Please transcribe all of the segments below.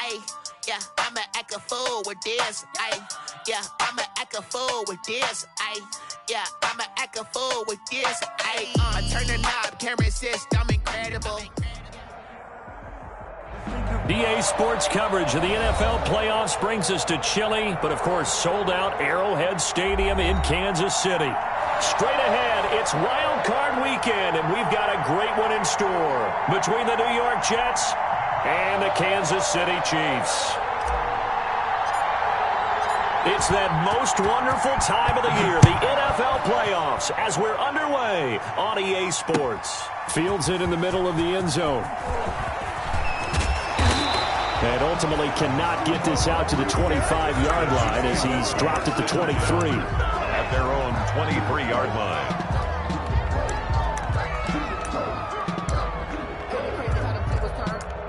Ay, yeah, I'ma act a fool with this. Ay, yeah, I'ma act a fool with this. Ay, yeah, I'ma act a fool with this. Ay, I turn the knob, camera assist, I'm incredible. DA Sports coverage of the NFL playoffs brings us to Chile, but of course sold out Arrowhead Stadium in Kansas City. Straight ahead, it's Wild Card Weekend, and we've got a great one in store between the New York Jets and the Kansas City Chiefs. It's that most wonderful time of the year, the NFL playoffs, as we're underway on EA Sports. Fields it in the middle of the end zone. And ultimately cannot get this out to the 25-yard line as he's dropped at the 23. At their own 23-yard line.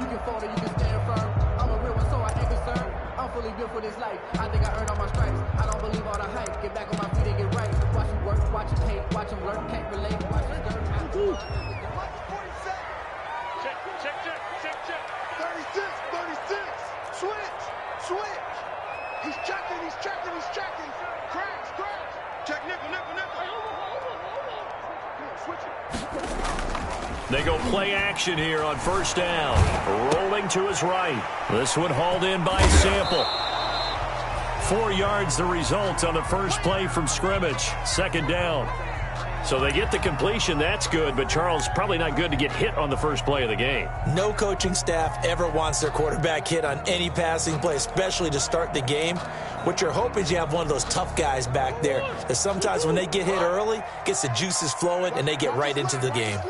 You can fold it, you can stand firm. I'm a real one, so I ain't concerned. I'm fully built for this life. I think I earned all my stripes. I don't believe all the hype. Get back on my feet and get right. Watch them work, watch them hate, watch them learn, can't relate. Watch them learn. Check. 36. Switch. He's checking. Cracks. Check nickel. Switch it. They go play action here on first down. Rolling to his right. This one hauled in by Sample. 4 yards the result on the first play from scrimmage. Second down. So they get the completion, that's good, but Charles, probably not good to get hit on the first play of the game. No coaching staff ever wants their quarterback hit on any passing play, especially to start the game. What you're hoping is you have one of those tough guys back there that sometimes when they get hit early, gets the juices flowing, and they get right into the game.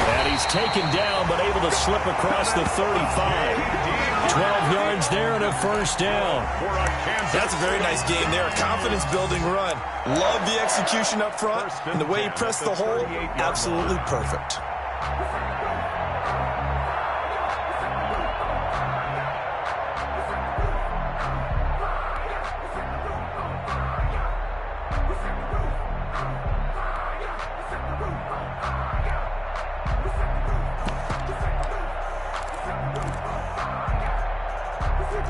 And he's taken down, but able to slip across the 35. 12 yards there and a first down. That's a very nice game there. A confidence-building run. Love the execution up front. And the way he pressed the hole, absolutely perfect.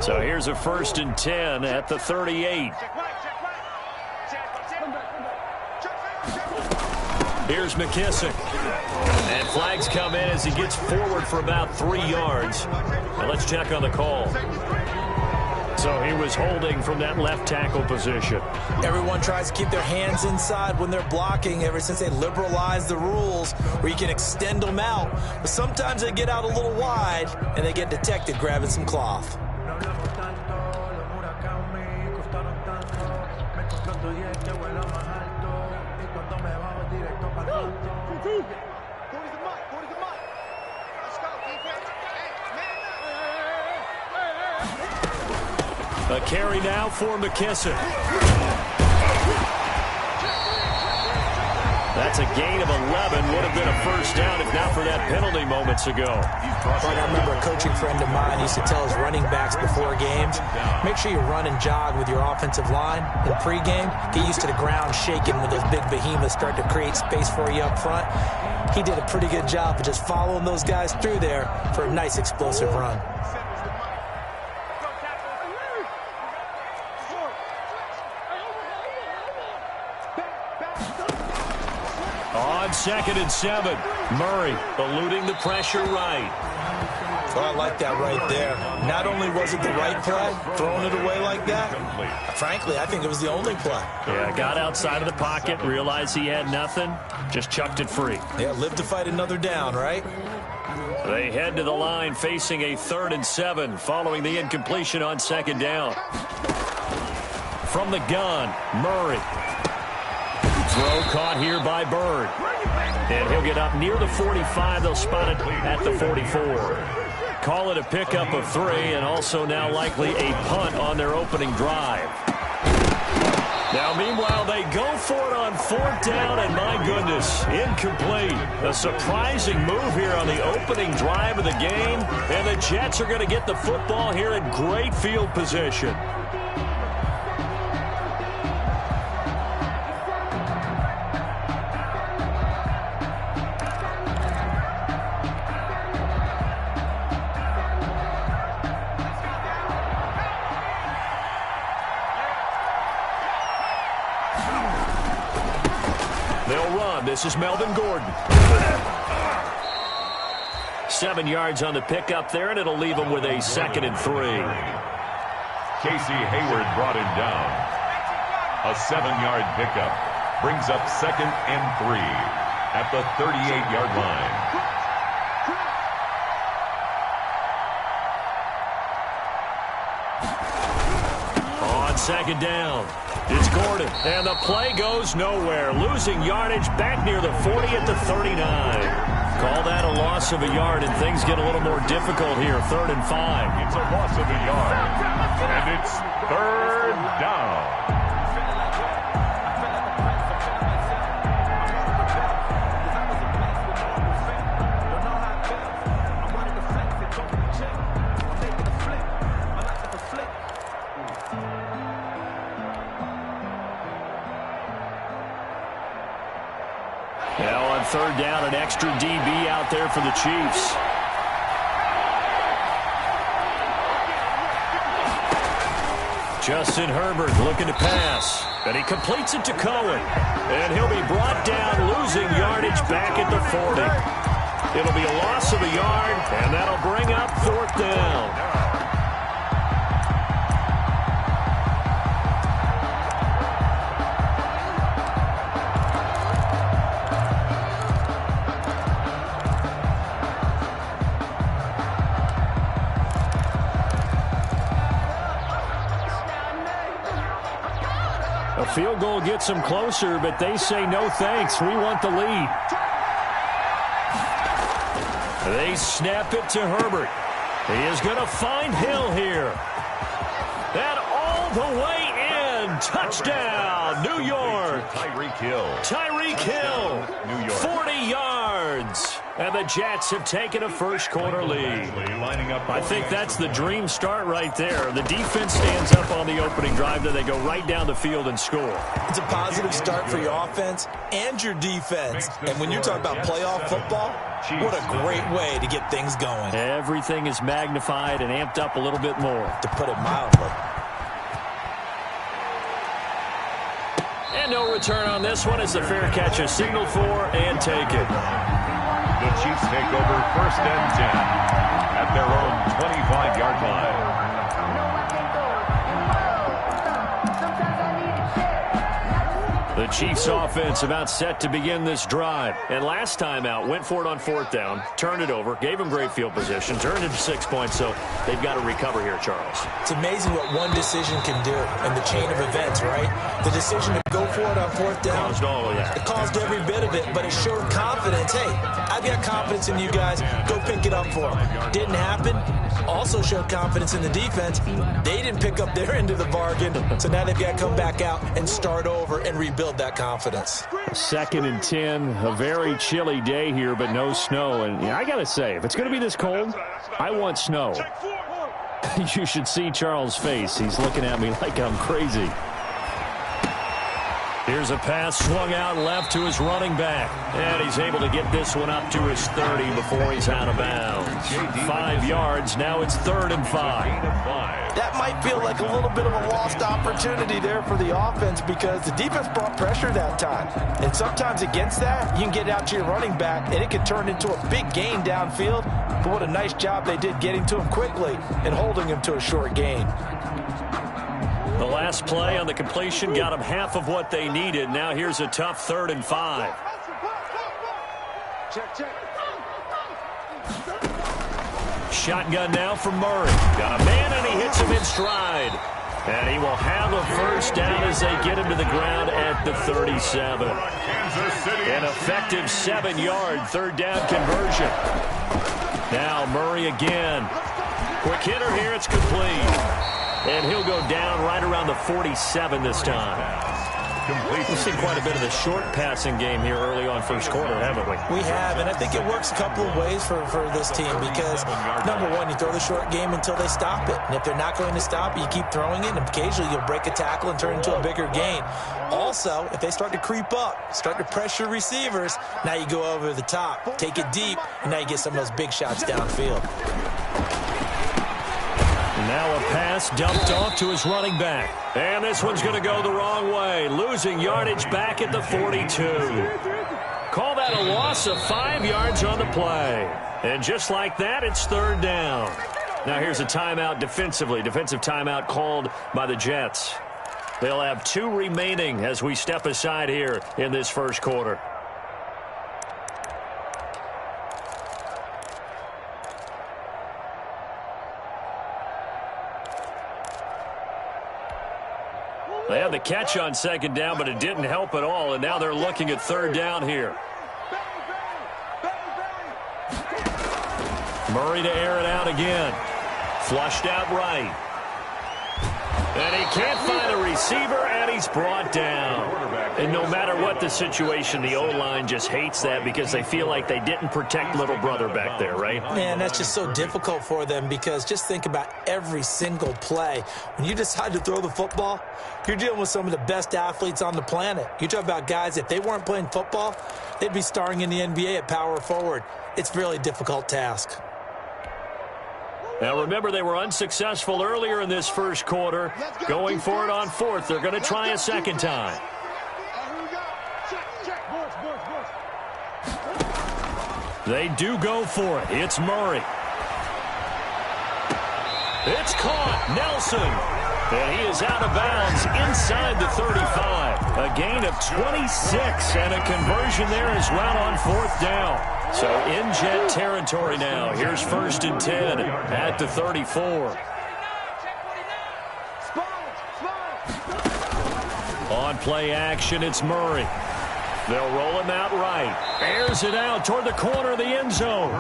So here's a 1st and 10 at the 38. Here's McKissick. And flags come in as he gets forward for about 3 yards. Now let's check on the call. So he was holding from that left tackle position. Everyone tries to keep their hands inside when they're blocking ever since they liberalized the rules where you can extend them out. But sometimes they get out a little wide and they get detected grabbing some cloth. A carry now for McKissick. That's a gain of 11. Would have been a first down if not for that penalty moments ago. I remember a coaching friend of mine used to tell his running backs before games, make sure you run and jog with your offensive line in pregame. Get used to the ground shaking when those big behemoths start to create space for you up front. He did a pretty good job of just following those guys through there for a nice explosive run. On 2nd and 7, Murray eluding the pressure right. Oh, I like that right there. Not only was it the right play, throwing it away like that, frankly, I think it was the only play. Yeah, got outside of the pocket, realized he had nothing, just chucked it free. Yeah, live to fight another down, right? They head to the line facing a 3rd and 7 following the incompletion on 2nd down. From the gun, Murray. Throw caught here by Bird. And he'll get up near the 45. They'll spot it at the 44. Call it a pickup of 3 and also now likely a punt on their opening drive. Now, meanwhile, they go for it on 4th down, and my goodness, incomplete. A surprising move here on the opening drive of the game, and the Jets are going to get the football here in great field position. This is Melvin Gordon. 7 yards on the pickup there, and it'll leave him with a 2nd and 3. Casey Hayward brought him down. A 7-yard pickup brings up 2nd and 3 at the 38-yard line. On 2nd down, it's Gordon, and the play goes nowhere. Losing yardage back near the 40 at the 39. Call that a loss of a yard, and things get a little more difficult here. 3rd and 5. It's a loss of a yard, and it's 3rd down. Now on 3rd down, an extra DB out there for the Chiefs. Justin Herbert looking to pass, and he completes it to Cohen. And he'll be brought down, losing yardage back at the 40. It'll be a loss of a yard, and that'll bring up 4th down. A field goal gets them closer, but they say no thanks. We want the lead. They snap it to Herbert. He is going to find Hill here. And all the way in. Touchdown, New York. Tyreek Hill. Tyreek Hill, New York. 40 yards. And the Jets have taken a first-quarter lead. I think that's the dream start right there. The defense stands up on the opening drive, then they go right down the field and score. It's a positive start for your offense and your defense. And when you're talking about playoff football, what a great way to get things going. Everything is magnified and amped up a little bit more. To put it mildly. And no return on this one as the fair catch is signaled for and taken. The Chiefs take over 1st and 10 at their own 25-yard line. The Chiefs offense about set to begin this drive. And last time out, went for it on 4th down, turned it over, gave them great field position, turned it to 6 points, so they've got to recover here, Charles. It's amazing what one decision can do in the chain of events, right? The decision to go for it on 4th down. Caused all of that. It caused every bit of it, but it showed confidence. Hey, I've got confidence in you guys. Go pick it up for them. Didn't happen. Also showed confidence in the defense. They didn't pick up their end of the bargain, so now they've got to come back out and start over and rebuild that confidence. 2nd and 10, a very chilly day here, but no snow. And I got to say, if it's going to be this cold, I want snow. You should see Charles' face. He's looking at me like I'm crazy. Here's a pass swung out left to his running back. And he's able to get this one up to his 30 before he's out of bounds. 5 yards. Now it's 3rd and 5. That might feel like a little bit of a lost opportunity there for the offense because the defense brought pressure that time. And sometimes against that, you can get out to your running back, and it can turn into a big gain downfield. But what a nice job they did getting to him quickly and holding him to a short gain. The last play on the completion got them half of what they needed. Now here's a tough 3rd and 5. Shotgun now from Murray. Got a man, and he hits him in stride. And he will have a first down as they get him to the ground at the 37. An effective 7-yard 3rd down conversion. Now Murray again. Quick hitter here. It's complete. And he'll go down right around the 47 this time. We've seen quite a bit of the short passing game here early on first quarter, haven't we? We have, and I think it works a couple of ways for this team because, number one, you throw the short game until they stop it. And if they're not going to stop it, you keep throwing it, and occasionally you'll break a tackle and turn into a bigger gain. Also, if they start to creep up, start to pressure receivers, now you go over the top, take it deep, and now you get some of those big shots downfield. Now a pass dumped off to his running back. And this one's going to go the wrong way. Losing yardage back at the 42. And a loss of 5 yards on the play. And just like that, it's third down. Now here's a timeout defensively. Defensive timeout called by the Jets. They'll have 2 remaining as we step aside here in this first quarter. They had the catch on second down, but it didn't help at all, and now they're looking at third down here. Murray to air it out again. Flushed out right. And he can't find a receiver, and he's brought down. And no matter what the situation, the O-line just hates that because they feel like they didn't protect little brother back there, right? Man, that's just so difficult for them because just think about every single play. When you decide to throw the football, you're dealing with some of the best athletes on the planet. You talk about guys, if they weren't playing football, they'd be starring in the NBA at power forward. It's a really difficult task. Now, remember, they were unsuccessful earlier in this first quarter. Going for it on fourth. They're going to try a second time. They do go for it. It's Murray. It's caught. Nelson. And he is out of bounds inside the 35. A gain of 26, and a conversion there as well on fourth down. So in Jet territory now. Here's 1st and 10 at the 34. On play action, it's Murray. They'll roll him out right. Airs it out toward the corner of the end zone.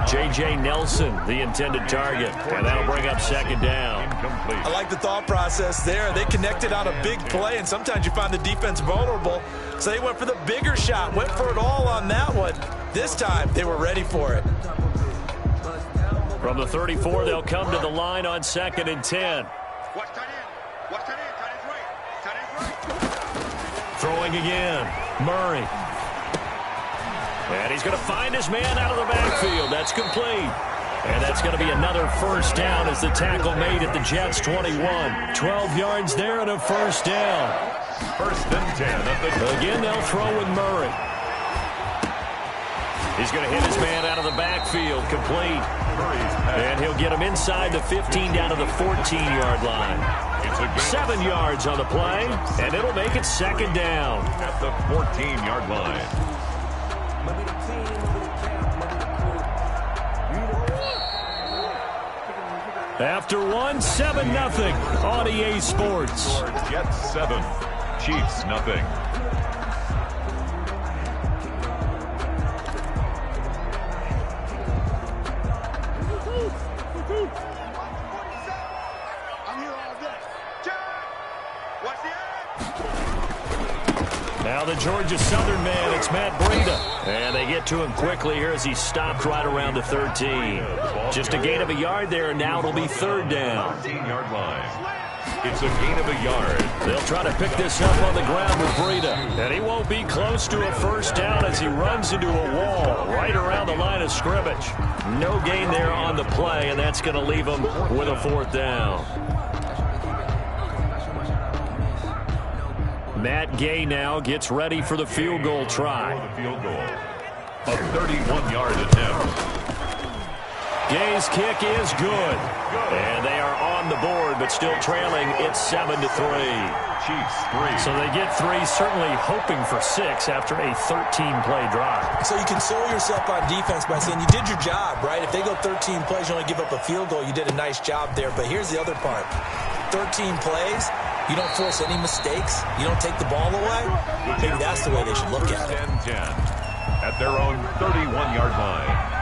J.J. Nelson, the intended target. And that'll bring up second down. I like the thought process there. They connected on a big play, and sometimes you find the defense vulnerable. So they went for the bigger shot, went for it all on that one. This time, they were ready for it. From the 34, they'll come to the line on 2nd and 10. Throwing again. Murray. And he's going to find his man out of the backfield. That's complete. And that's going to be another first down as the tackle made at the Jets' 21. 12 yards there and a first down. 1st and 10. Again, they'll throw with Murray. He's going to hit his man out of the backfield. Complete. And he'll get him inside the 15 down to the 14-yard line. 7 yards on the play, and it'll make it second down. At the 14-yard line. After 7-0 on EA Sports. Jets 7, Chiefs nothing. Now the Georgia Southern man, it's Matt Breida. And they get to him quickly here as he stopped right around the 13. Just a gain of a yard there, and now it'll be third down. 13-yard line. It's a gain of a yard. They'll try to pick this up on the ground with Breida. And he won't be close to a first down as he runs into a wall right around the line of scrimmage. No gain there on the play, and that's going to leave him with a fourth down. Matt Gay now gets ready for the field goal try. Field goal. A 31-yard attempt. Gay's kick is good. And they are on the board, but still trailing. It's 7-3. Chiefs 3. So they get 3, certainly hoping for 6 after a 13-play drive. So you console yourself on defense by saying you did your job, right? If they go 13 plays, you only give up a field goal, you did a nice job there. But here's the other part. 13 plays, you don't force any mistakes, you don't take the ball away. Maybe that's the way they should look at it. 10-10 at their own 31-yard line.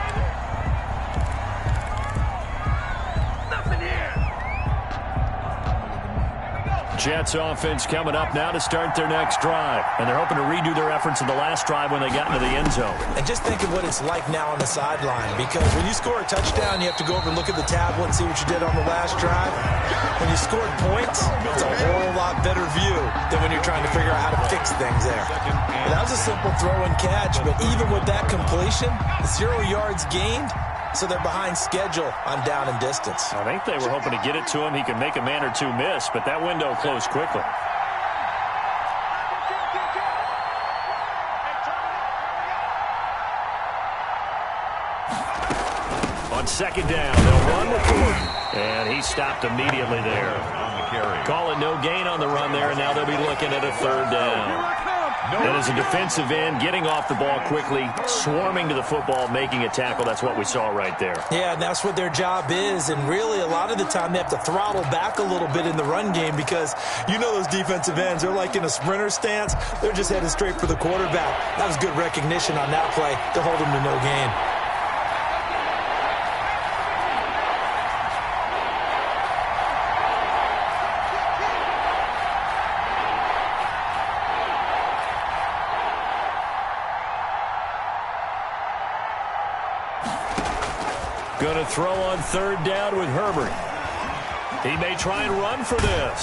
Jets offense coming up now to start their next drive. And they're hoping to redo their efforts in the last drive when they got into the end zone. And just think of what it's like now on the sideline, because when you score a touchdown, you have to go over and look at the tablet and see what you did on the last drive. When you scored points, it's a whole lot better view than when you're trying to figure out how to fix things there. But that was a simple throw and catch, but even with that completion, 0 yards gained, so they're behind schedule on down and distance. I think they were hoping to get it to him. He could make a man or two miss, but that window closed quickly. On second down, they'll run with Gordon. And he stopped immediately there. Call it no gain on the run there, and now they'll be looking at a third down. And as a defensive end, getting off the ball quickly, swarming to the football, making a tackle, that's what we saw right there. Yeah, and that's what their job is. And really, a lot of the time, they have to throttle back a little bit in the run game because you know those defensive ends, they're like in a sprinter stance. They're just headed straight for the quarterback. That was good recognition on that play to hold them to no gain. Going to throw on third down with Herbert. He may try and run for this.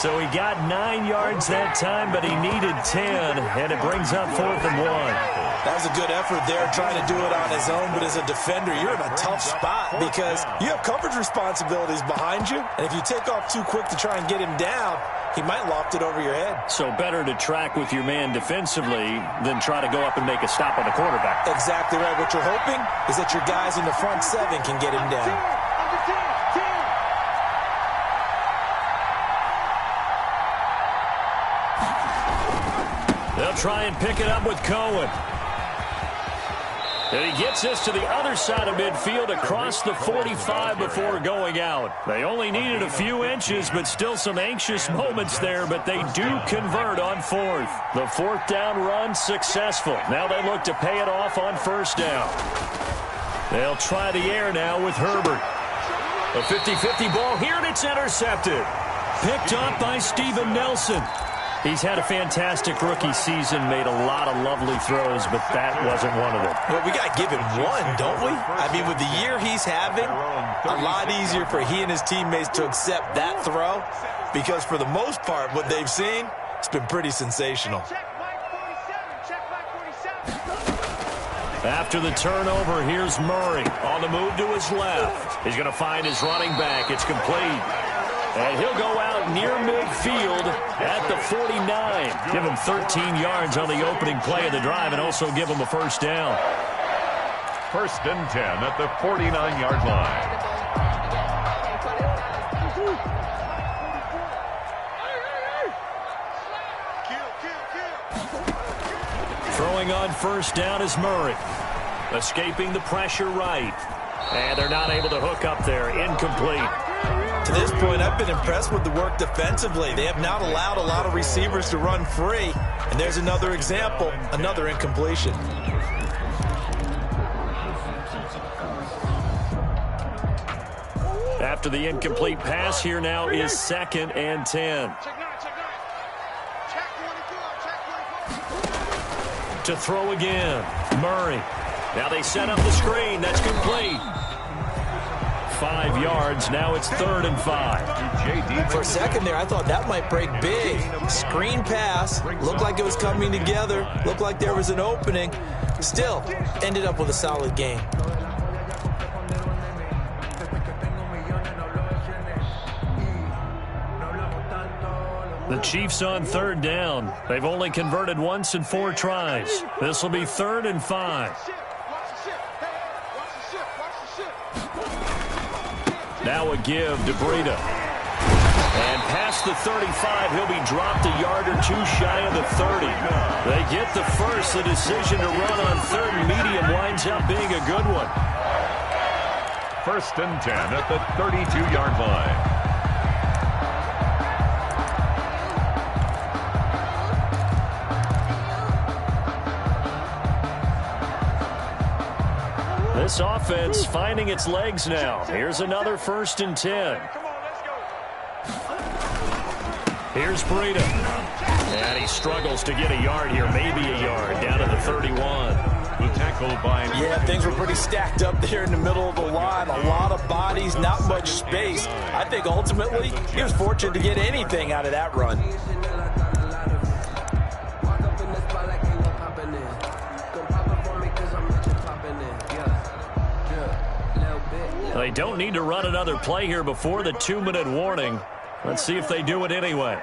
So he got 9 yards that time, but he needed 10, and it brings up 4th and 1. That was a good effort there, trying to do it on his own, but as a defender, you're in a tough spot because you have coverage responsibilities behind you, and if you take off too quick to try and get him down, he might loft it over your head. So better to track with your man defensively than try to go up and make a stop on the quarterback. Exactly right. What you're hoping is that your guys in the front 7 can get him down. They'll try and pick it up with Cohen. And he gets this to the other side of midfield across the 45 before going out. They only needed a few inches, but still some anxious moments there, but they do convert on 4th. The 4th down run successful. Now they look to pay it off on 1st down. They'll try the air now with Herbert. A 50-50 ball here, and it's intercepted. Picked up by Steven Nelson. He's had a fantastic rookie season, made a lot of lovely throws, but that wasn't one of them. Well, we got to give him one, don't we? I mean, with the year he's having, a lot easier for he and his teammates to accept that throw because for the most part, what they've seen, it's been pretty sensational. After the turnover, here's Murray on the move to his left. He's going to find his running back. It's complete. And he'll go out near midfield at the 49. Give him 13 yards on the opening play of the drive and also give him a 1st down. 1st and 10 at the 49-yard line. Throwing on 1st down is Murray. Escaping the pressure right. And they're not able to hook up there. Incomplete. To this point, I've been impressed with the work defensively. They have not allowed a lot of receivers to run free. And there's another example, another incompletion. After the incomplete pass, here now is 2nd and 10. To throw again, Murray. Now they set up the screen. That's complete. 5 yards. Now it's 3rd and 5. For a second there, I thought that might break big. Screen pass. Looked like it was coming together. Looked like there was an opening. Still, ended up with a solid game. The Chiefs on 3rd down. They've only converted once in 4 tries. This will be 3rd and 5. Now a give to Breida. And past the 35, he'll be dropped a yard or 2 shy of the 30. They get the first. The decision to run on 3rd and medium winds up being a good one. 1st and 10 at the 32-yard line. This offense finding its legs now. Here's another 1st and 10. Here's Breida. And he struggles to get a yard here, maybe a yard, down to the 31. The tackle by... Yeah, things were pretty stacked up there in the middle of the line. A lot of bodies, not much space. I think ultimately he was fortunate to get anything out of that run. They don't need to run another play here before the 2-minute warning. Let's see if they do it anyway.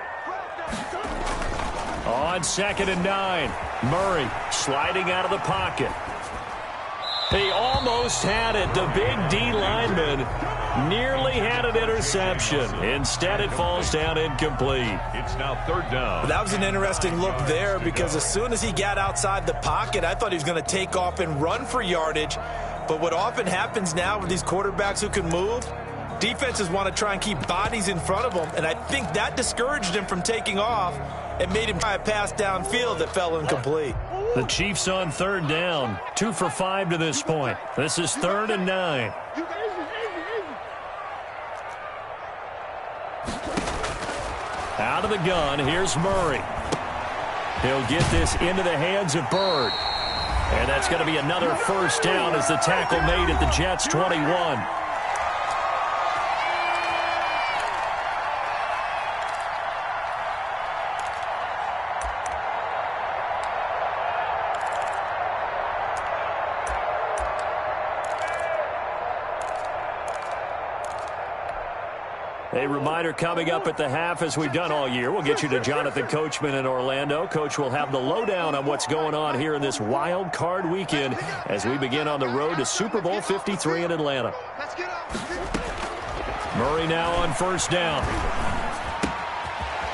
On 2nd and 9, Murray sliding out of the pocket. He almost almost had it. The big D lineman nearly had an interception. Instead, it falls down incomplete. It's now third down. That was an interesting look there because as soon as he got outside the pocket, I thought he was going to take off and run for yardage. But what often happens now with these quarterbacks who can move, defenses want to try and keep bodies in front of them, and I think that discouraged him from taking off and made him try a pass downfield that fell incomplete. The Chiefs on third down, 2 for 5 to this point. This is 3rd and 9. Out of the gun, here's Murray. He'll get this into the hands of Bird. And that's going to be another first down as the tackle made at the Jets' 21. A reminder coming up at the half, as we've done all year. We'll get you to Jonathan Coachman in Orlando. Coach will have the lowdown on what's going on here in this wild card weekend as we begin on the road to Super Bowl 53 in Atlanta. Murray now on first down.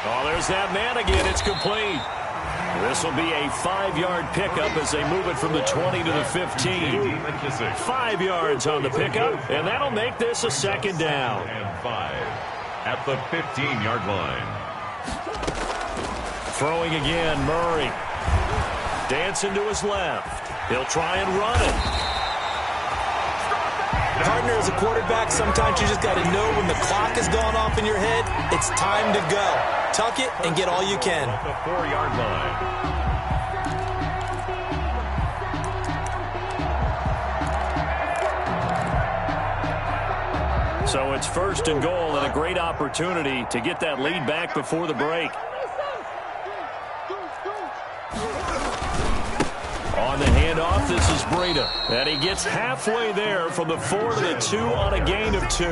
Oh, there's that man again. It's complete. This will be a 5-yard pickup as they move it from the 20 to the 15. 5 yards on the pickup, and that'll make this a second down. And 5 at the 15-yard line. Throwing again, Murray. Dancing to his left. He'll try and run it. Partner, as a quarterback, sometimes you just got to know when the clock has gone off in your head, it's time to go. Tuck it and get all you can. At the 4-yard line. So it's 1st and goal and a great opportunity to get that lead back before the break. On the handoff, this is Breida. And he gets halfway there from the 4 to the 2 on a gain of 2.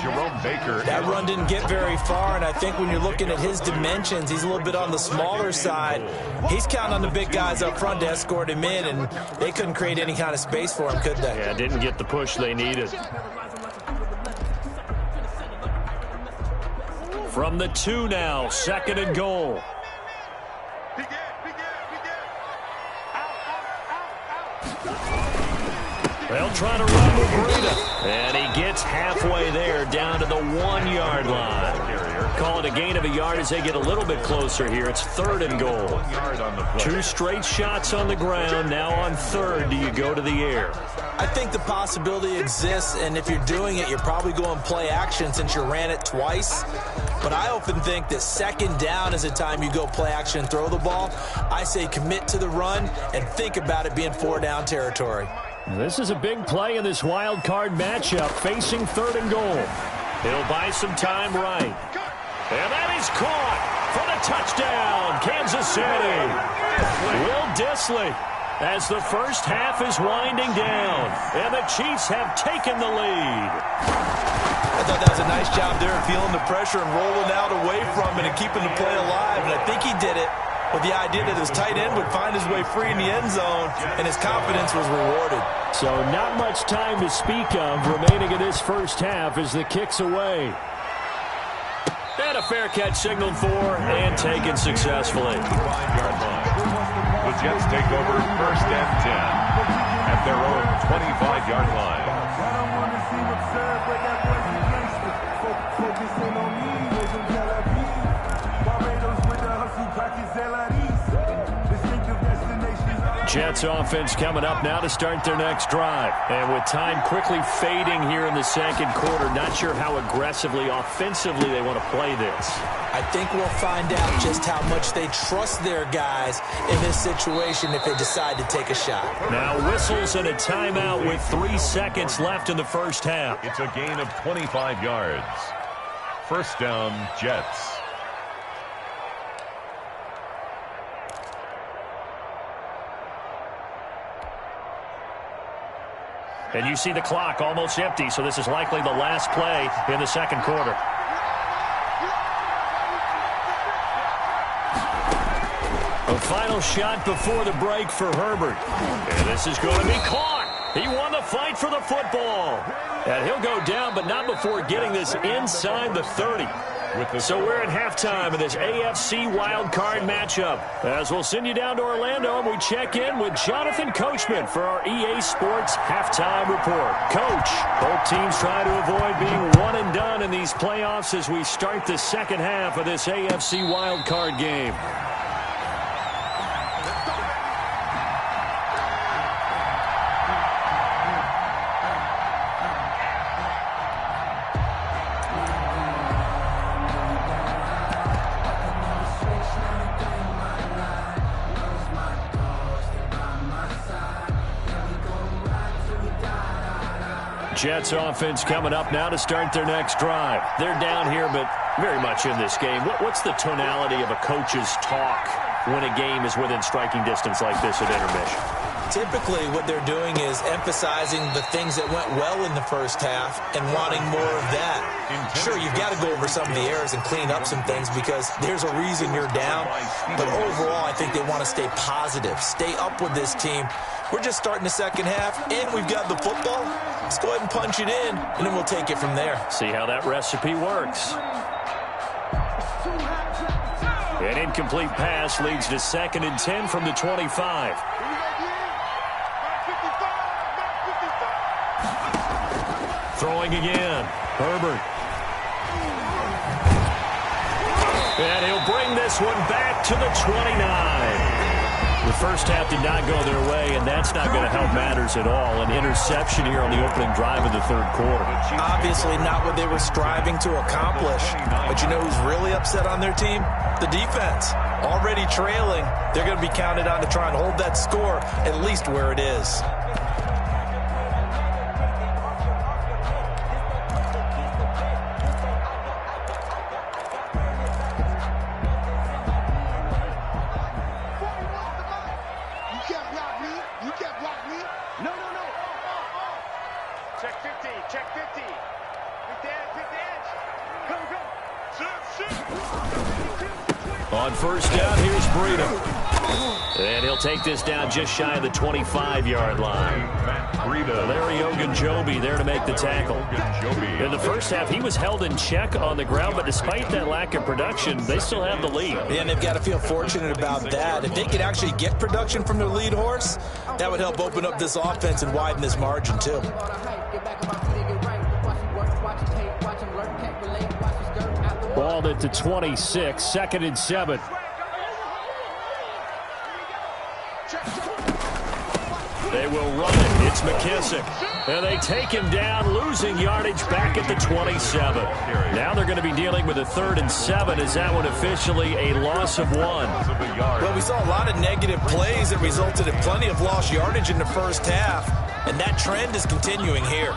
Jerome Baker. That run didn't get very far, and I think when you're looking at his dimensions, he's a little bit on the smaller side. He's counting on the big guys up front to escort him in, and they couldn't create any kind of space for him, could they? Yeah, didn't get the push they needed. From the 2 now, 2nd and goal. They'll try to run with Breida. And he gets halfway there down to the 1-yard line. Call it a gain of a yard as they get a little bit closer here. It's 3rd and goal. 2 straight shots on the ground. Now on 3rd, do you go to the air? I think the possibility exists, and if you're doing it, you're probably going play action since you ran it twice. But I often think that 2nd down is the time you go play action and throw the ball. I say commit to the run and think about it being 4-down territory. This is a big play in this wild card matchup, facing 3rd and goal. He'll buy some time right. And that is caught for the touchdown, Kansas City. Will Dissly, as the first half is winding down, and the Chiefs have taken the lead. I thought that was a nice job there, feeling the pressure and rolling out away from it and keeping the play alive. And I think he did it with the idea that his tight end would find his way free in the end zone, and his confidence was rewarded. So not much time to speak of remaining in this first half as the kick's away. And a fair catch signaled for and taken successfully. 5-yard line. The Jets take over 1st and 10 at their own 25-yard line. Jets offense coming up now to start their next drive. And with time quickly fading here in the 2nd quarter, not sure how aggressively, offensively they want to play this. I think we'll find out just how much they trust their guys in this situation if they decide to take a shot. Now whistles and a timeout with 3 seconds left in the first half. It's a gain of 25 yards. 1st down, Jets. And you see the clock almost empty, so this is likely the last play in the 2nd quarter. A final shot before the break for Herbert. And this is going to be caught. He won the fight for the football. And he'll go down, but not before getting this inside the 30. So we're at halftime of this AFC wildcard matchup. As we'll send you down to Orlando, and we check in with Jonathan Coachman for our EA Sports Halftime Report. Coach, both teams try to avoid being one and done in these playoffs as we start the second half of this AFC wildcard game. Jets offense coming up now to start their next drive. They're down here, but very much in this game. What's the tonality of a coach's talk when a game is within striking distance like this at intermission? Typically, what they're doing is emphasizing the things that went well in the first half and wanting more of that. Sure, you've got to go over some of the errors and clean up some things because there's a reason you're down. But overall, I think they want to stay positive, stay up with this team. We're just starting the second half, and we've got the football. Let's go ahead and punch it in, and then we'll take it from there. See how that recipe works. An incomplete pass leads to 2nd and 10 from the 25. Throwing again. Herbert. And he'll bring this one back to the 29. The first half did not go their way, and that's not going to help matters at all. An interception here on the opening drive of the third quarter. Obviously not what they were striving to accomplish. But you know who's really upset on their team? The defense. Already trailing. They're going to be counted on to try and hold that score at least where it is. On first down, here's Breida. And he'll take this down just shy of the 25-yard line. Larry Ogunjobi there to make the tackle. In the first half, he was held in check on the ground, but despite that lack of production, they still have the lead. Yeah, and they've got to feel fortunate about that. If they could actually get production from their lead horse, that would help open up this offense and widen this margin, too. Balled it to 26, 2nd and 7. They will run it. It's McKissick. And they take him down, losing yardage back at the 27. Now they're going to be dealing with a 3rd and 7. Is that one officially a loss of 1? Well, we saw a lot of negative plays that resulted in plenty of lost yardage in the first half. And that trend is continuing here.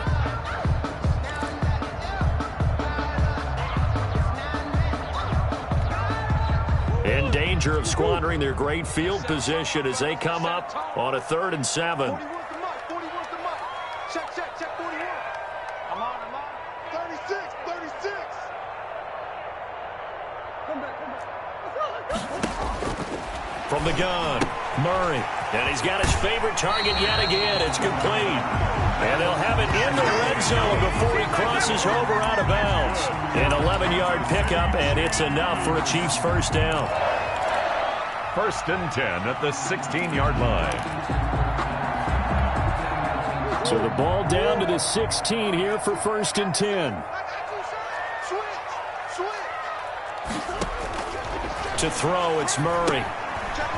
In danger of squandering their great field position as they come up on a 3rd and 7. 41's the mark. Check, 41. I'm on. 36. Come back. From the gun, Murray. And he's got his favorite target yet again. It's complete. And they'll have it in the red zone before he crosses over out of bounds. An 11-yard pickup, and it's enough for a Chiefs first down. 1st and 10 at the 16-yard line. So the ball down to the 16 here for 1st and 10. To throw, it's Murray.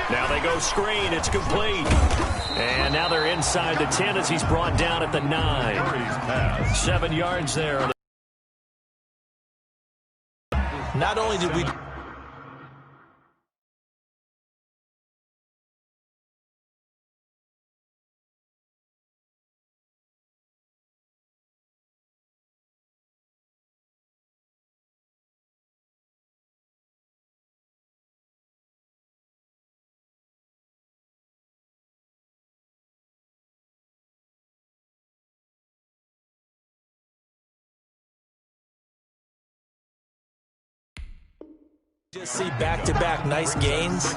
Now they go screen. It's complete. And now they're inside the 10 as he's brought down at the 9. 7 yards there. Not only did we Just see back-to-back nice gains,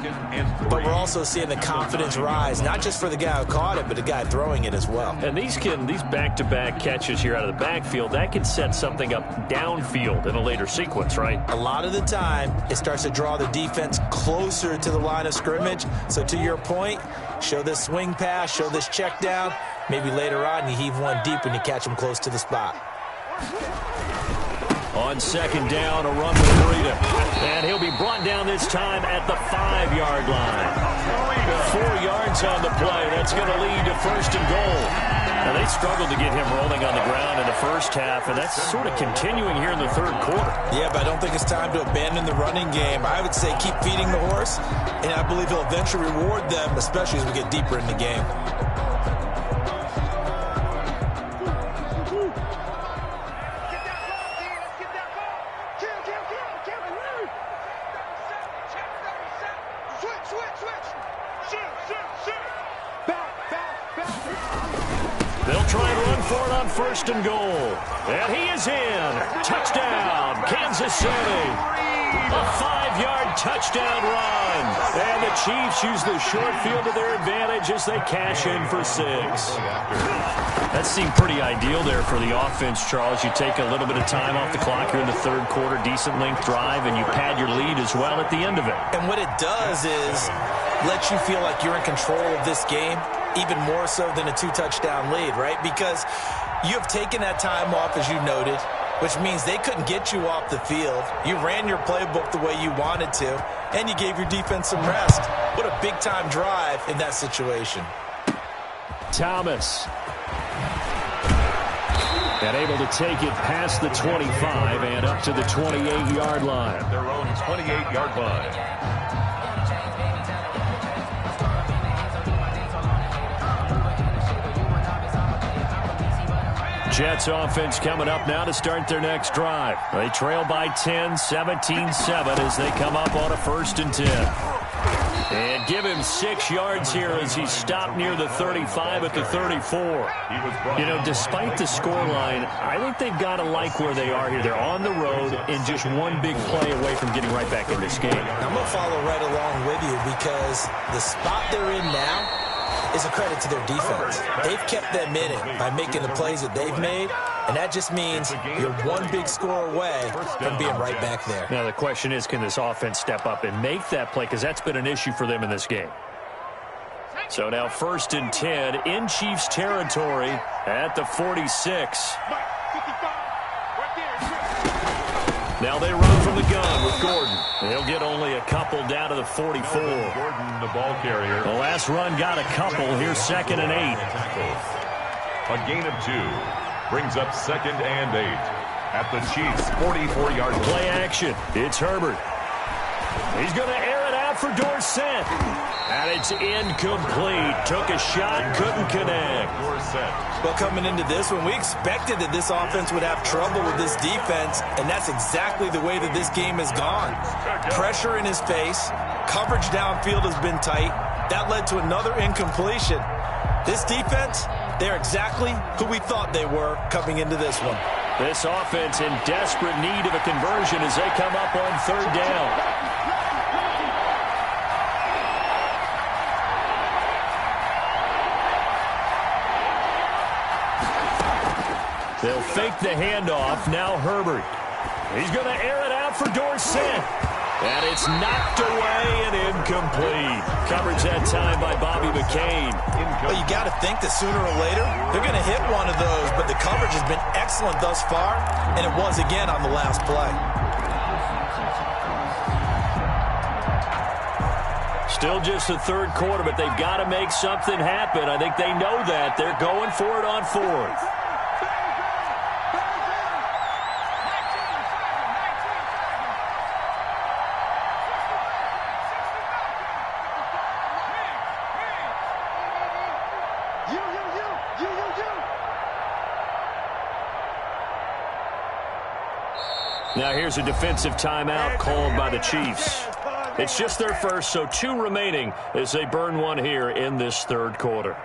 but we're also seeing the confidence rise, not just for the guy who caught it, but the guy throwing it as well. And these back-to-back catches here out of the backfield, that can set something up downfield in a later sequence, right? A lot of the time, it starts to draw the defense closer to the line of scrimmage. So to your point, show this swing pass, show this check down. Maybe later on, you heave one deep when you catch him close to the spot. On second down, a run with Burita. And he'll be brought down this time at the 5-yard line. 4 yards on the play. That's going to lead to first and goal. Now, they struggled to get him rolling on the ground in the first half, and that's sort of continuing here in the third quarter. Yeah, but I don't think it's time to abandon the running game. I would say keep feeding the horse, and I believe he'll eventually reward them, especially as we get deeper in the game. They'll try and run for it on first and goal. And he is in. Touchdown, Kansas City. A 5-yard touchdown run. And the Chiefs use the short field to their advantage as they cash in for 6. That seemed pretty ideal there for the offense, Charles. You take a little bit of time off the clock here in the third quarter, decent length drive, and you pad your lead as well at the end of it. And what it does is let you feel like you're in control of this game, even more so than a 2-touchdown lead, right? Because you have taken that time off, as you noted, which means they couldn't get you off the field. You ran your playbook the way you wanted to, and you gave your defense some rest. What a big-time drive in that situation. Thomas. And able to take it past the 25 and up to the 28-yard line. Their own 28-yard line. Jets offense coming up now to start their next drive. They trail by 10, 17-7 as they come up on a 1st and 10. And give him 6 yards here as he's stopped near the 35 at the 34. You know, despite the scoreline, I think they've got to like where they are here. They're on the road and just one big play away from getting right back in this game. I'm going to follow right along with you because the spot they're in now is a credit to their defense. They've kept them in it by making the plays that they've made, and that just means you're one big score away from being right back there. Now the question is, can this offense step up and make that play, because that's been an issue for them in this game. So now 1st and 10 in Chiefs territory at the 46. Now they run from the gun with Gordon. They'll get only a couple down to the 44. Gordon, the ball carrier. The last run got a couple. Here's 2nd and 8. A gain of 2 brings up 2nd and 8 at the Chiefs' 44-yard line. Play action. It's Herbert. He's going to air it out for Dorsett. And it's incomplete. Took a shot, couldn't connect. Well, coming into this one, we expected that this offense would have trouble with this defense, and that's exactly the way that this game has gone. Pressure in his face. Coverage downfield has been tight. That led to another incompletion. This defense, they're exactly who we thought they were coming into this one. This offense in desperate need of a conversion as they come up on 3rd down. They'll fake the handoff. Now Herbert. He's going to air it out for Dorsett. And it's knocked away and incomplete. Coverage that time by Bobby McCain. Well, you got to think that sooner or later they're going to hit one of those, but the coverage has been excellent thus far, and it was again on the last play. Still just the third quarter, but they've got to make something happen. I think they know that. They're going for it on 4th. Now here's a defensive timeout called by the Chiefs. It's just their first, so 2 remaining as they burn one here in this third quarter.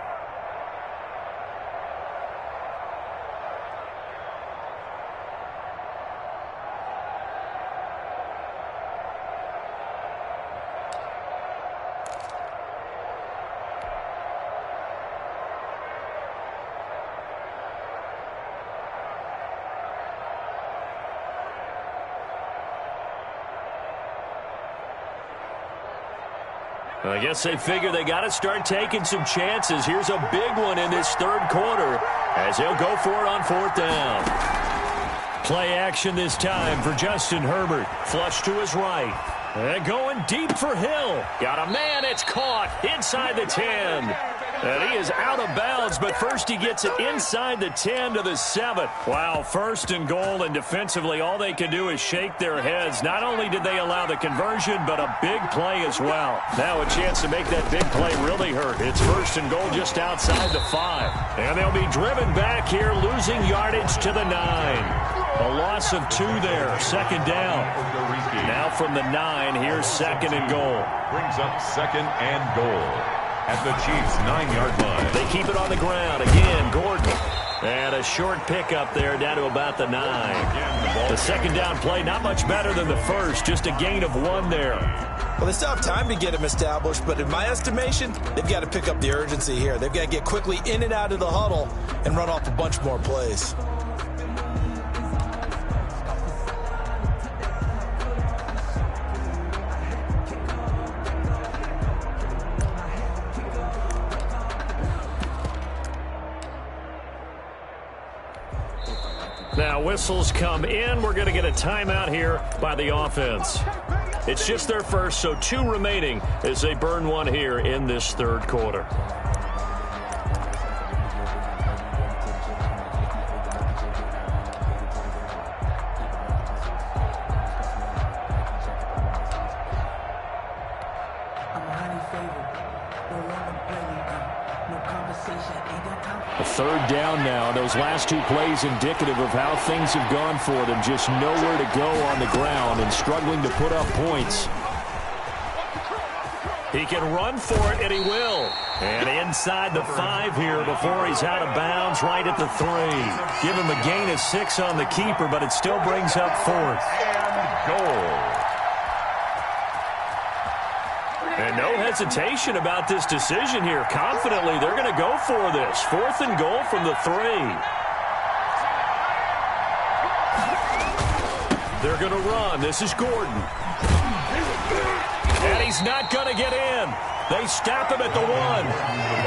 I guess they figure they got to start taking some chances. Here's a big one in this third quarter as he'll go for it on fourth down. Play action this time for Justin Herbert. Flush to his right. And going deep for Hill. Got a man, it's caught inside the 10. And he is out of bounds, but first he gets it inside the 10 to the 7. Wow, first and goal, and defensively all they can do is shake their heads. Not only did they allow the conversion, but a big play as well. Now a chance to make that big play really hurt. It's first and goal just outside the 5. And they'll be driven back here, losing yardage to the 9. A loss of 2 there, second down. Now from the 9, here's second and goal. Brings up second and goal at the Chiefs' 9-yard line. They keep it on the ground. Again, Gordon. And a short pickup there down to about the 9. The second down play, not much better than the first. Just a gain of 1 there. Well, they still have time to get him established, but in my estimation, they've got to pick up the urgency here. They've got to get quickly in and out of the huddle and run off a bunch more plays. Now whistles come in. We're going to get a timeout here by the offense. It's just their first, so 2 remaining as they burn 1 here in this third quarter. Third down now. Those last 2 plays indicative of how things have gone for them. Just nowhere to go on the ground and struggling to put up points. He can run for it, and he will. And inside the 5 here before he's out of bounds, right at the 3. Give him a gain of 6 on the keeper, but it still brings up 4th. And goal. And no hesitation about this decision here. Confidently, they're going to go for this. 4th and goal from the 3. They're going to run. This is Gordon. And he's not going to get in. They stop him at the 1.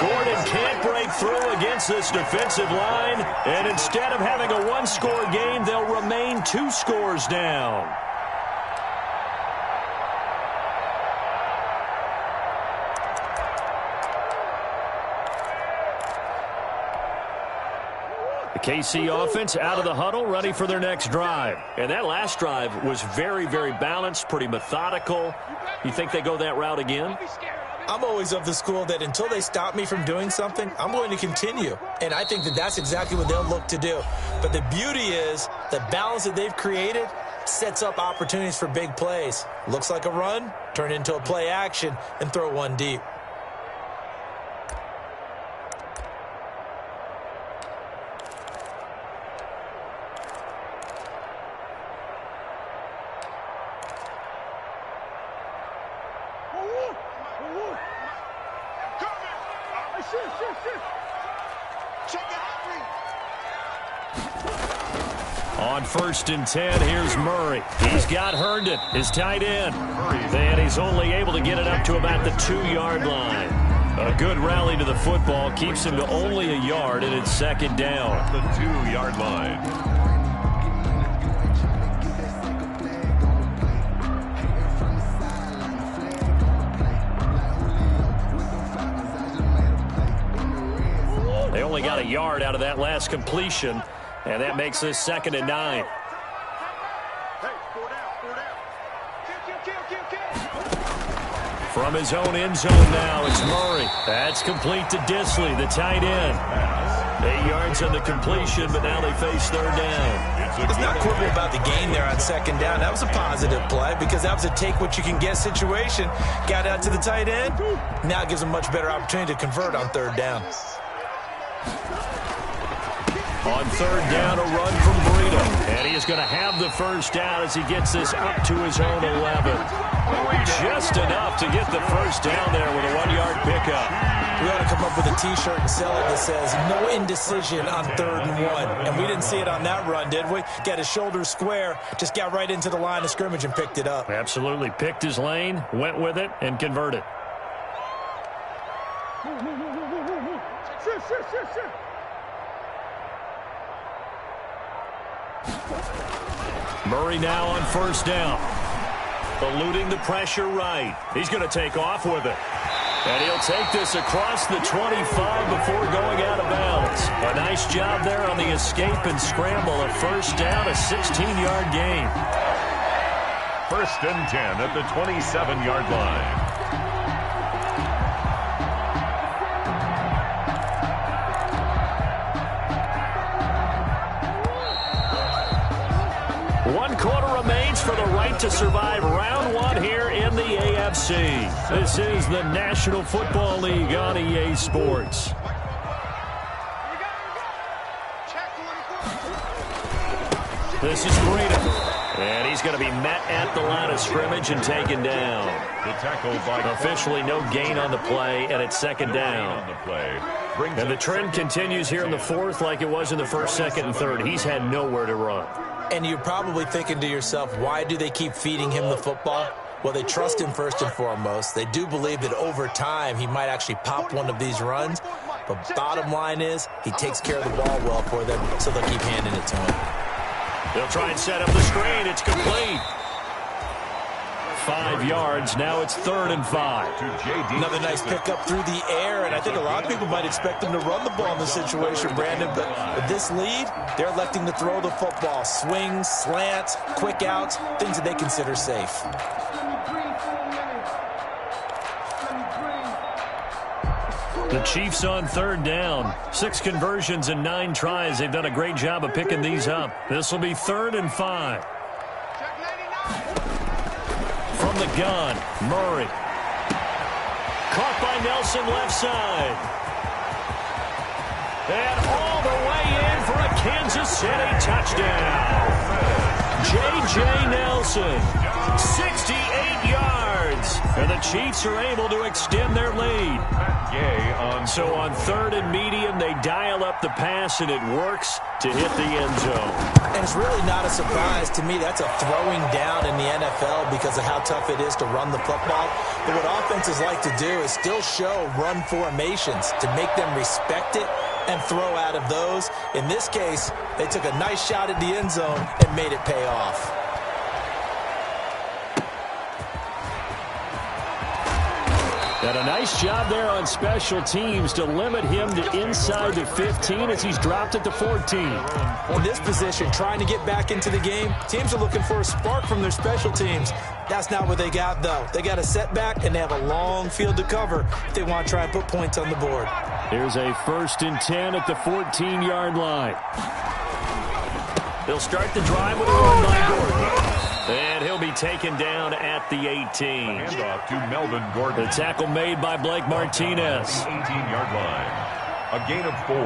Gordon can't break through against this defensive line. And instead of having a 1-score game, they'll remain 2 scores down. KC offense out of the huddle, ready for their next drive. And that last drive was very, very balanced, pretty methodical. You think they go that route again? I'm always of the school that until they stop me from doing something, I'm going to continue. And I think that that's exactly what they'll look to do. But the beauty is the balance that they've created sets up opportunities for big plays. Looks like a run, turn into a play action, and throw 1 deep. On 1st and 10, here's Murray. He's got Herndon, his tight end. And he's only able to get it up to about the 2-yard line. A good rally to the football keeps him to only a yard, and it's second down. At the 2-yard line. They only got a yard out of that last completion. And that makes this 2nd and 9. From his own end zone now, it's Murray. That's complete to Disley, the tight end. 8 yards on the completion, but now they face 3rd down. It's not quibble about the gain there on 2nd down. That was a positive play because that was a take-what-you-can-get situation. Got out to the tight end. Now it gives them a much better opportunity to convert on 3rd down. On 3rd down, a run from Breida. And he is going to have the first down as he gets this up to his own 11. Just enough to get the first down there with a 1-yard pickup. We ought to come up with a T-shirt and sell it that says, no indecision on 3rd and 1. And we didn't see it on that run, did we? Got his shoulders square, just got right into the line of scrimmage and picked it up. Absolutely. Picked his lane, went with it, and converted. Murray now on first down. Eluding the pressure right. He's going to take off with it. And he'll take this across the 25 before going out of bounds. A nice job there on the escape and scramble. A first down, a 16-yard gain. First and 10 at the 27-yard line. One quarter remains for the right to survive round one here in the AFC. This is the National Football League on EA Sports. This is Freedom. And he's going to be met at the line of scrimmage and taken down. Officially no gain on the play, and it's second down. And the trend continues here in the fourth like it was in the first, second, and third. He's had nowhere to run. And you're probably thinking to yourself, why do they keep feeding him the football? Well, they trust him first and foremost. They do believe that over time he might actually pop one of these runs. But bottom line is he takes care of the ball well for them, so they'll keep handing it to him. They'll try and set up the screen. It's complete. 5 yards. Now it's 3rd and 5. Another nice pickup through the air, and I think a lot of people might expect them to run the ball in this situation, Brandon, but with this lead, they're electing to throw the football. Swings, slants, quick outs, things that they consider safe. The Chiefs on 3rd down. 6 conversions and 9 tries. They've done a great job of picking these up. This will be 3rd and 5. From the gun, Murray. Caught by Nelson left side. And all the way in for a Kansas City touchdown. J.J. Nelson, 68 yards. And the Chiefs are able to extend their lead. So on 3rd and medium, they dial up the pass, and it works to hit the end zone. And it's really not a surprise to me. That's a throwing down in the NFL because of how tough it is to run the football. But what offenses like to do is still show run formations to make them respect it and throw out of those. In this case, they took a nice shot at the end zone and made it pay off. And a nice job there on special teams to limit him to inside the 15 as he's dropped at the 14. In this position, trying to get back into the game, teams are looking for a spark from their special teams. That's not what they got, though. They got a setback, and they have a long field to cover if they want to try and put points on the board. Here's a 1st and 10 at the 14-yard line. They'll start the drive with a run by Gordon. And he'll be taken down at the 18. Handoff to Melvin Gordon. The tackle made by Blake Martinez. 18-yard line. A gain of 4.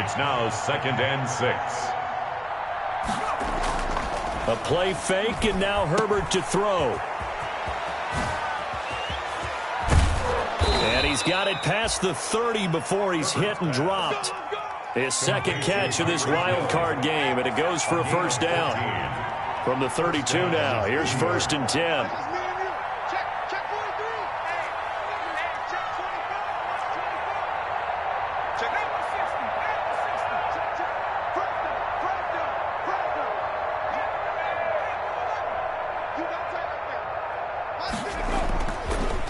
It's now 2nd and 6. A play fake, and now Herbert to throw. And he's got it past the 30 before he's hit and dropped. His second catch of this wild card game, and it goes for a first down. From the 32 now, here's 1st and 10.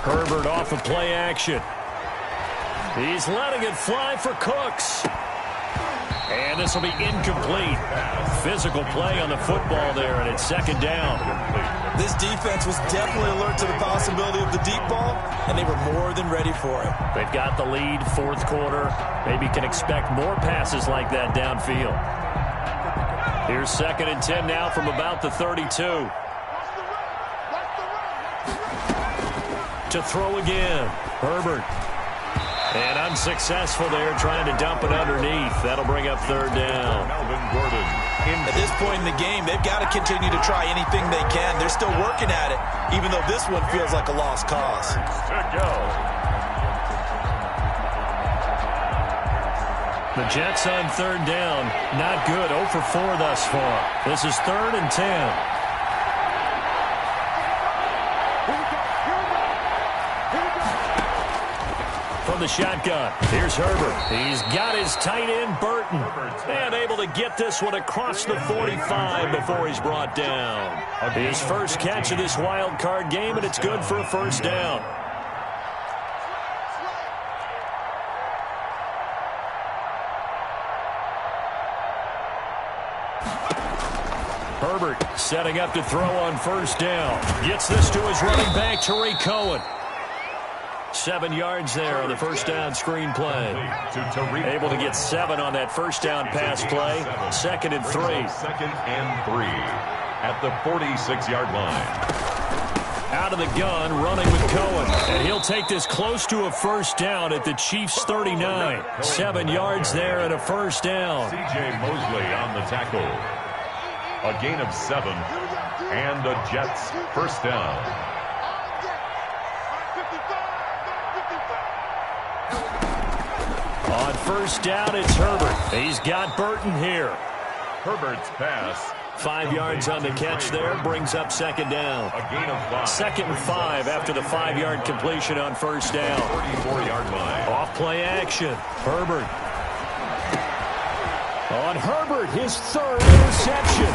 Herbert off of play action. He's letting it fly for Cooks. And this will be incomplete. Physical play on the football there, and it's 2nd down. This defense was definitely alert to the possibility of the deep ball, and they were more than ready for it. They've got the lead, 4th quarter. Maybe can expect more passes like that downfield. Here's 2nd and 10 now from about the 32. To throw again, Herbert. And unsuccessful there, trying to dump it underneath. That'll bring up 3rd down. Melvin Gordon. At this point in the game, they've got to continue to try anything they can. They're still working at it, even though this one feels like a lost cause. To go. The Jets on 3rd down. Not good. 0 for 4 thus far. This is 3rd and 10. From from the shotgun. Here's Herbert. He's got his tight end, Burton. And able to get this one across the 45 before he's brought down. His first catch of this wild card game, and it's good for a first down. Herbert setting up to throw on first down. Gets this to his running back, Tariq Cohen. 7 yards there on the first down screen play. Able to get 7 on that first down pass play. 2nd and 3. 2nd and 3 at the 46-yard line. Out of the gun, running with Cohen. And he'll take this close to a first down at the Chiefs' 39. 7 yards there and a first down. C.J. Mosley on the tackle. A gain of 7, and the Jets first down. On first down, it's Herbert. He's got Burton here. Herbert's pass. 5 yards on the catch there, brings up 2nd down. A gain of 5. 2nd and 5 after the 5-yard completion on first down. 34-yard line. Off play action. Herbert. On Herbert, his 3rd interception.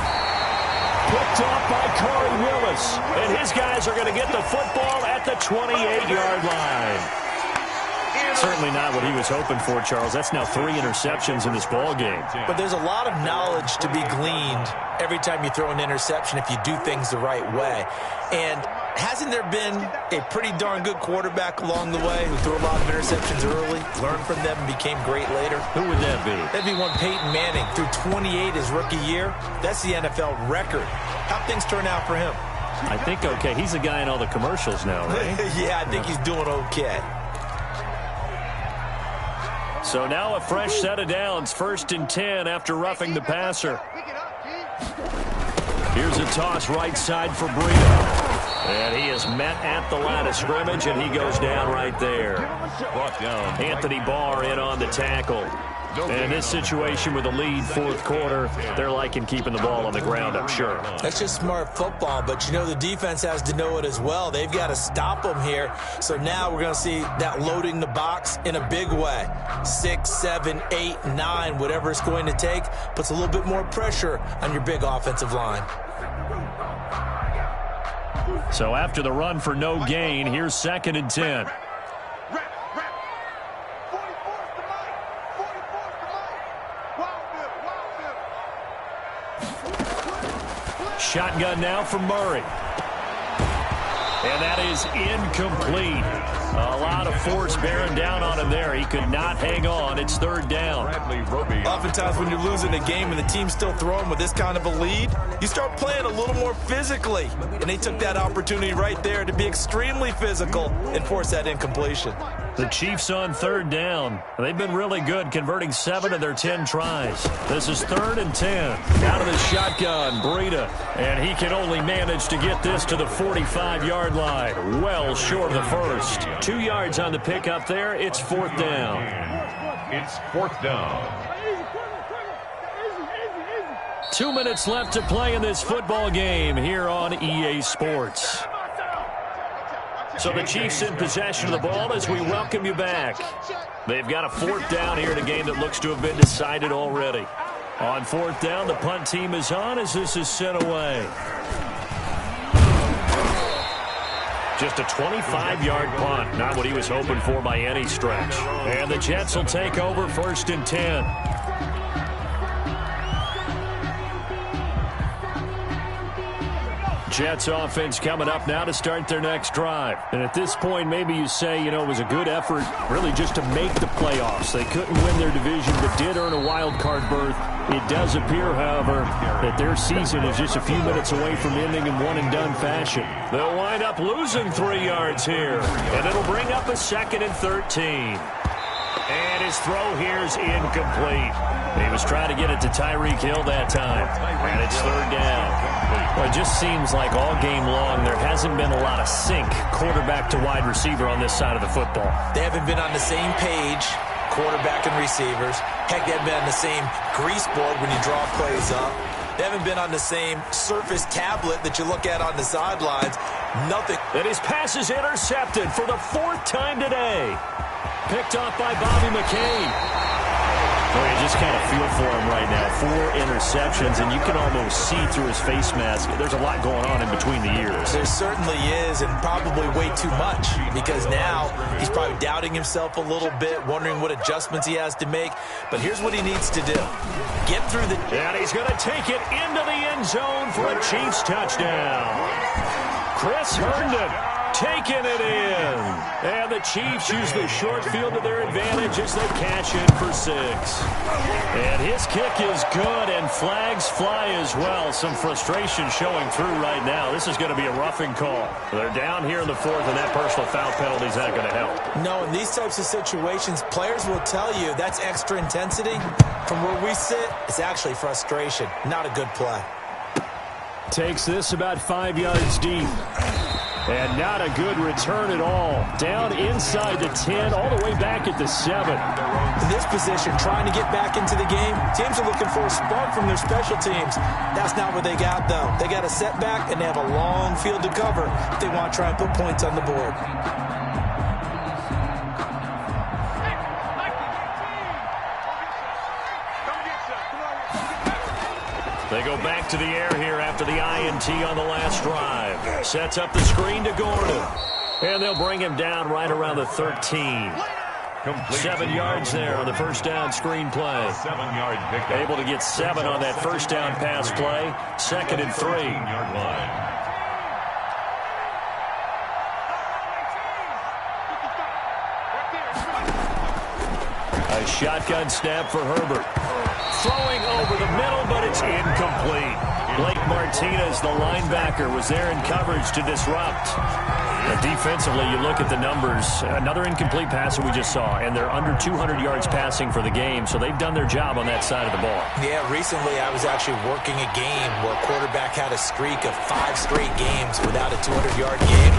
Picked off by Corey Willis. And his guys are going to get the football at the 28-yard line. Certainly not what he was hoping for, Charles. That's now 3 interceptions in this ball game. But there's a lot of knowledge to be gleaned every time you throw an interception if you do things the right way. And hasn't there been a pretty darn good quarterback along the way who threw a lot of interceptions early, learned from them, and became great later? Who would that be? That'd be one Peyton Manning. Threw 28 his rookie year. That's the NFL record. How'd things turn out for him? I think okay. He's the guy in all the commercials now, right? Yeah, I think he's doing okay. So now a fresh set of downs, 1st and 10 after roughing the passer. Here's a toss right side for Breida. And he is met at the line of scrimmage, and he goes down right there. Brought down. Anthony Barr in on the tackle. And in this situation with a lead 4th quarter, they're liking keeping the ball on the ground, I'm sure. That's just smart football, but you know the defense has to know it as well. They've got to stop them here. So now we're going to see that loading the box in a big way. 6, 7, 8, 9, whatever it's going to take, puts a little bit more pressure on your big offensive line. So after the run for no gain, here's 2nd and 10. Shotgun now from Murray. And that is incomplete. A lot of force bearing down on him there. He could not hang on. It's 3rd down. Oftentimes when you're losing a game and the team's still throwing with this kind of a lead, you start playing a little more physically. And they took that opportunity right there to be extremely physical and force that incompletion. The Chiefs on 3rd down. They've been really good, converting 7 of their 10 tries. This is 3rd and 10. Out of the shotgun, Breida. And he can only manage to get this to the 45-yard line. Well short of the first. 2 yards on the pickup there. It's 4th down. It's 4th down. 2 minutes left to play in this football game here on EA Sports. So the Chiefs in possession of the ball as we welcome you back. They've got a 4th down here in a game that looks to have been decided already. On 4th down, the punt team is on as this is sent away. Just a 25-yard punt, not what he was hoping for by any stretch. And the Jets will take over 1st and 10. Jets offense coming up now to start their next drive. And at this point, maybe you say, you know, it was a good effort really just to make the playoffs. They couldn't win their division but did earn a wild card berth. It does appear, however, that their season is just a few minutes away from ending in one-and-done fashion. They'll wind up losing 3 yards here, and it'll bring up a 2nd and 13. And his throw here is incomplete. He was trying to get it to Tyreek Hill that time, and it's 3rd down. Well, it just seems like all game long there hasn't been a lot of sync quarterback to wide receiver on this side of the football. They haven't been on the same page, quarterback and receivers. Heck, they haven't been on the same grease board when you draw plays up. They haven't been on the same surface tablet that you look at on the sidelines. Nothing. And his pass is intercepted for the 4th time today. Picked off by Bobby McCain. Well, you just kind of feel for him right now. 4 interceptions, and you can almost see through his face mask. There's a lot going on in between the ears. There certainly is, and probably way too much, because now he's probably doubting himself a little bit, wondering what adjustments he has to make. But here's what he needs to do. Get through the... And he's going to take it into the end zone for a Chiefs touchdown. Chris Herndon taking it in. And the Chiefs use the short field to their advantage as they cash in for 6. And his kick is good, and flags fly as well. Some frustration showing through right now. This is going to be a roughing call. They're down here in the 4th, and that personal foul penalty is not going to help. No, in these types of situations, players will tell you that's extra intensity. From where we sit, it's actually frustration. Not a good play. Takes this about 5 yards deep. And not a good return at all. Down inside the 10, all the way back at the 7. In this position, trying to get back into the game, teams are looking for a spark from their special teams. That's not what they got, though. They got a setback, and they have a long field to cover if they want to try and put points on the board. They go back to the air here after the INT on the last drive. Sets up the screen to Gordon. And they'll bring him down right around the 13. 7 yards there on the first down screen play. 7-yard pickup. Able to get 7 on that first down pass play. 2nd and 3. 15-yard line. A shotgun snap for Herbert. Throwing over the middle, but it's incomplete. Blake Martinez, the linebacker, was there in coverage to disrupt. Now, defensively, you look at the numbers. Another incomplete pass that we just saw, and they're under 200 yards passing for the game, so they've done their job on that side of the ball. Yeah, recently I was actually working a game where a quarterback had a streak of 5 straight games without a 200-yard game.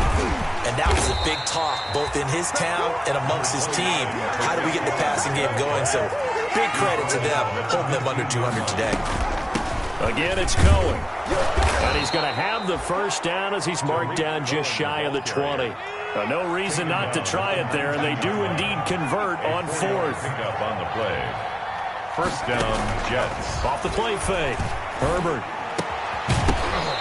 And that was a big talk, both in his town and amongst his team. How do we get the passing game going? So big credit to them, holding them under 200 today. Again, it's Cohen. And he's going to have the first down as he's marked down just shy of the 20. No reason not to try it there, and they do indeed convert on 4th. Pick up on the play. First down, Jets. Off the play fake. Herbert.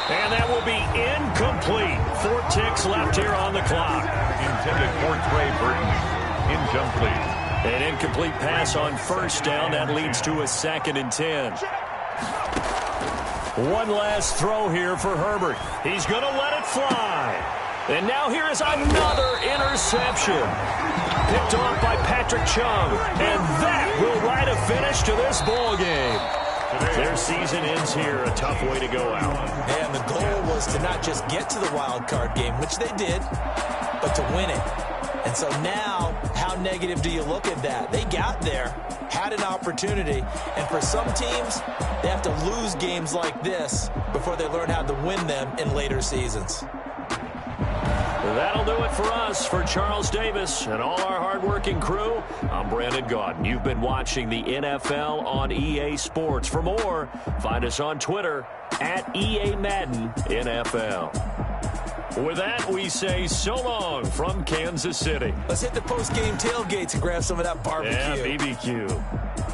And that will be incomplete. 4 ticks left here on the clock. Intended for Trey Burton. Incomplete. An incomplete pass on first down. That leads to a 2nd and 10. One last throw here for Herbert. He's going to let it fly. And now here is another interception. Picked off by Patrick Chung. And that will write a finish to this ball game. Their season ends here. A tough way to go out. And the goal was to not just get to the wild card game, which they did, but to win it. And so now, how negative do you look at that? They got there, had an opportunity, and for some teams, they have to lose games like this before they learn how to win them in later seasons. That'll do it for us. For Charles Davis and all our hardworking crew, I'm Brandon Gaudin. You've been watching the NFL on EA Sports. For more, find us on Twitter at EA Madden NFL. With that, we say so long from Kansas City. Let's hit the post-game tailgates and grab some of that barbecue. Yeah, BBQ.